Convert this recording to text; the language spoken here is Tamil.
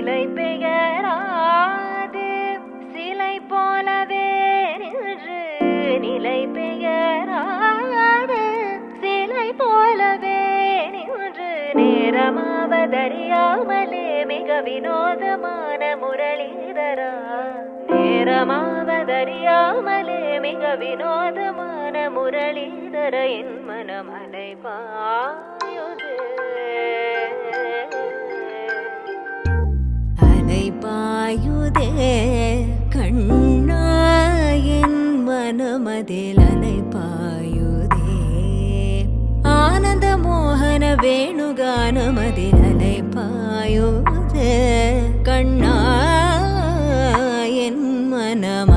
நிலை பெயராது சிலை போலவே நின்று நிலை பெயராது சிலை போலவே நின்று நேரமாவதறியாமலே மிக வினோதமான முரளிதரா நேரமாவதறியாமலே மிக வினோதமான முரளிதர என் மனம் அலைபாயுதே அலைபாயுதே கண்ணா என் மனமதில் அலைபாயுதே ஆனந்த மோகன வேணுகானமதில் அலைபாயுதே கண்ணா என் மனம்